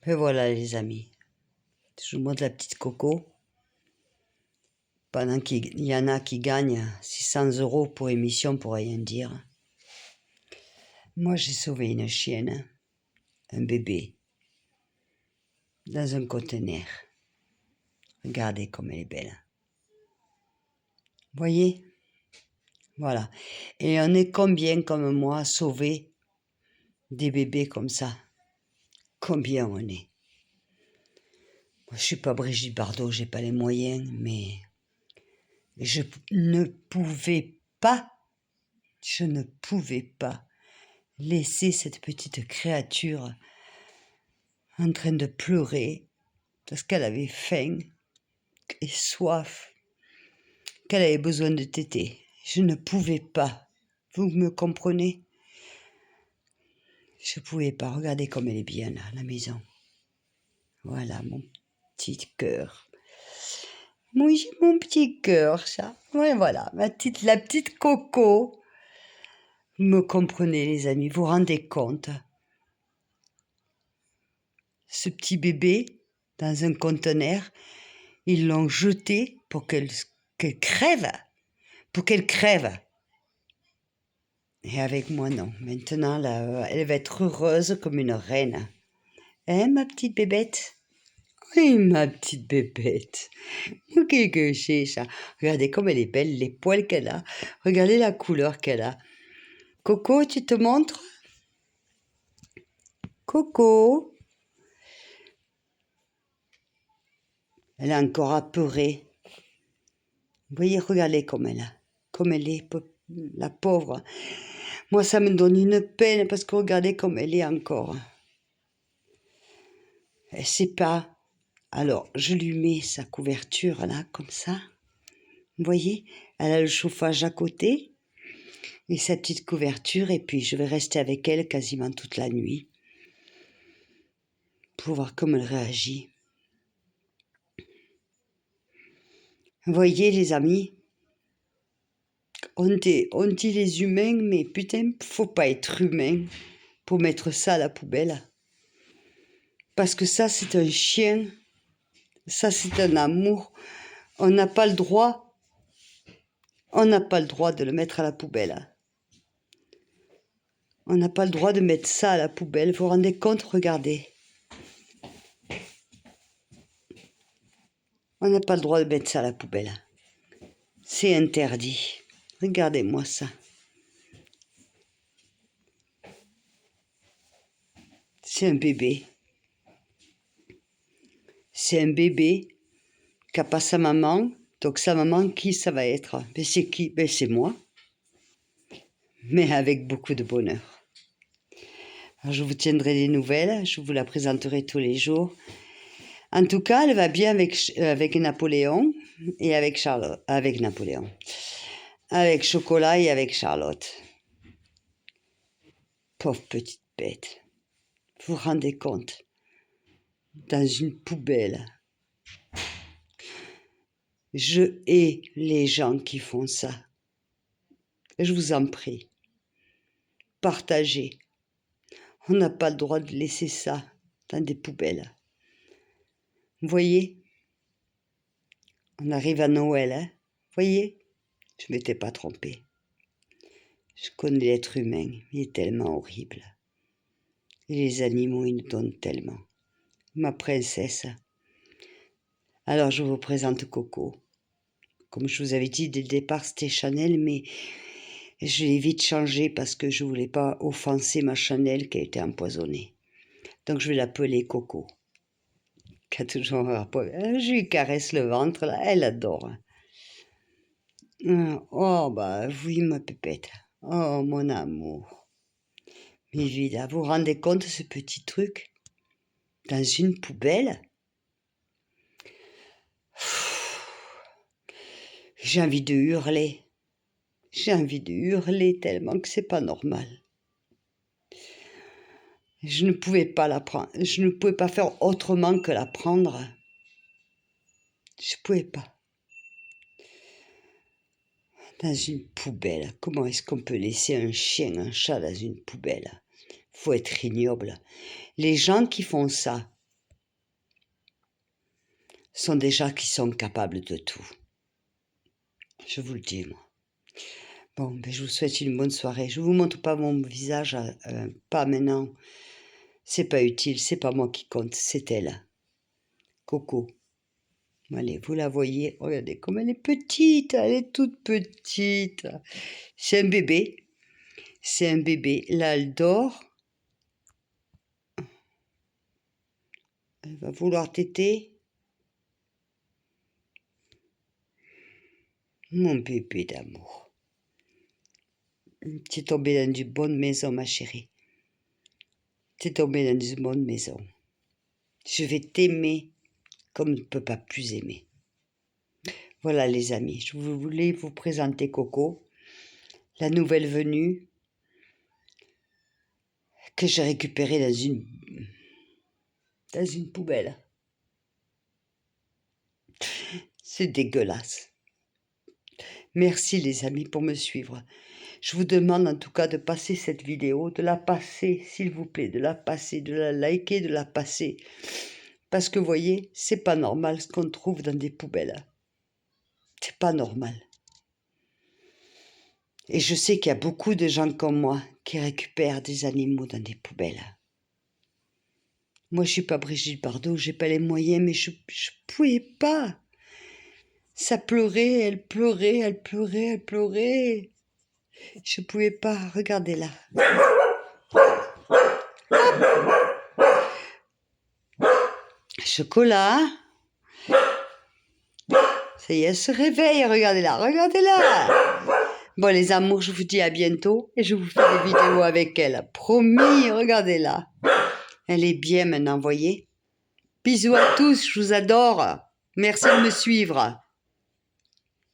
Et voilà les amis, je vous montre la petite Coco. Pendant qu'il y en a qui gagnent 600 € pour émission pour rien dire. Moi j'ai sauvé une chienne, un bébé, dans un conteneur. Regardez comme elle est belle. Voyez? Voilà. Et on est combien comme moi à sauver des bébés comme ça? Combien on est? Moi, je suis pas Brigitte Bardot, j'ai pas les moyens, mais je ne pouvais pas, laisser cette petite créature en train de pleurer parce qu'elle avait faim et soif, qu'elle avait besoin de téter. Je ne pouvais pas. Vous me comprenez? Je pouvais pas. Regardez comme elle est bien là, la maison. Voilà mon petit cœur. Moi, j'ai mon petit cœur, ça. Ouais, voilà, la petite Coco. Vous me comprenez, les amis, vous vous rendez compte? Ce petit bébé, dans un conteneur, ils l'ont jeté pour qu'elle crève. Pour qu'elle crève. Et avec moi, non. Maintenant, là, elle va être heureuse comme une reine. Hein, ma petite bébête? Oui, ma petite bébête. Qu'est-ce que c'est, ça? Regardez comme elle est belle, les poils qu'elle a. Regardez la couleur qu'elle a. Coco, tu te montres? Coco? Elle est encore apeurée. Vous voyez, regardez comme elle est, la pauvre. Moi, ça me donne une peine parce que regardez comme elle est encore. Elle sait pas. Alors, je lui mets sa couverture là, comme ça. Vous voyez, elle a le chauffage à côté et sa petite couverture. Et puis, je vais rester avec elle quasiment toute la nuit pour voir comment elle réagit. Vous voyez, les amis, on dit les humains, mais putain, faut pas être humain pour mettre ça à la poubelle. Parce que ça, c'est un chien. Ça, c'est un amour. On n'a pas le droit. On n'a pas le droit de le mettre à la poubelle. On n'a pas le droit de mettre ça à la poubelle. Vous vous rendez compte? Regardez. On n'a pas le droit de mettre ça à la poubelle. C'est interdit. Regardez-moi ça. C'est un bébé. C'est un bébé qui n'a pas sa maman. Donc sa maman, qui ça va être? Ben, c'est qui? Ben, c'est moi. Mais avec beaucoup de bonheur. Alors, je vous tiendrai des nouvelles. Je vous la présenterai tous les jours. En tout cas, elle va bien avec Napoléon et avec Charlotte. Avec Napoléon. Avec Chocolat et avec Charlotte. Pauvre petite bête. Vous vous rendez compte? Dans une poubelle. Je hais les gens qui font ça. Je vous en prie. Partagez. On n'a pas le droit de laisser ça dans des poubelles. Vous voyez? On arrive à Noël, hein? Vous voyez? Je ne m'étais pas trompée. Je connais l'être humain, il est tellement horrible. Et les animaux, ils nous donnent tellement. Ma princesse. Alors, je vous présente Coco. Comme je vous avais dit, dès le départ, c'était Chanel, mais je l'ai vite changé parce que je ne voulais pas offenser ma Chanel qui a été empoisonnée. Donc, je vais l'appeler Coco. Qui a toujours un rapport. Je lui caresse le ventre, là, elle adore. Oh, bah oui, ma pépette. Oh, mon amour. Mais Vida, vous vous rendez compte de ce petit truc? Dans une poubelle? J'ai envie de hurler. J'ai envie de hurler tellement que c'est pas normal. Je ne pouvais pas la prendre. Je ne pouvais pas faire autrement que la prendre. Je pouvais pas. Dans une poubelle. Comment est-ce qu'on peut laisser un chien, un chat dans une poubelle? Faut être ignoble. Les gens qui font ça, sont des gens qui sont capables de tout. Je vous le dis, moi. Bon, ben, je vous souhaite une bonne soirée. Je ne vous montre pas mon visage, pas maintenant. C'est pas utile, c'est pas moi qui compte, c'est elle. Coco. Allez, vous la voyez, regardez comme elle est petite, elle est toute petite. C'est un bébé. C'est un bébé. Là, elle dort. Elle va vouloir téter. Mon bébé d'amour. Tu es tombé dans une bonne maison, ma chérie. Tu es tombé dans une bonne maison. Je vais t'aimer comme je ne peux pas plus aimer. Voilà les amis, je voulais vous présenter Coco, la nouvelle venue que j'ai récupérée dans une poubelle. C'est dégueulasse. Merci les amis pour me suivre. Je vous demande en tout cas de passer cette vidéo, de la passer s'il vous plaît, de la passer, de la liker, de la passer. Parce que vous voyez, c'est pas normal ce qu'on trouve dans des poubelles. C'est pas normal. Et je sais qu'il y a beaucoup de gens comme moi qui récupèrent des animaux dans des poubelles. Moi, je suis pas Brigitte Bardot, j'ai pas les moyens, mais je pouvais pas. Ça pleurait, elle pleurait, elle pleurait, elle pleurait. Je pouvais pas. Regardez là. Chocolat. Ça y est, elle se réveille. Regardez-la, regardez-la. Bon, les amours, je vous dis à bientôt et je vous fais des vidéos avec elle. Promis, regardez-la. Elle est bien maintenant, voyez. Bisous à tous, je vous adore. Merci de me suivre.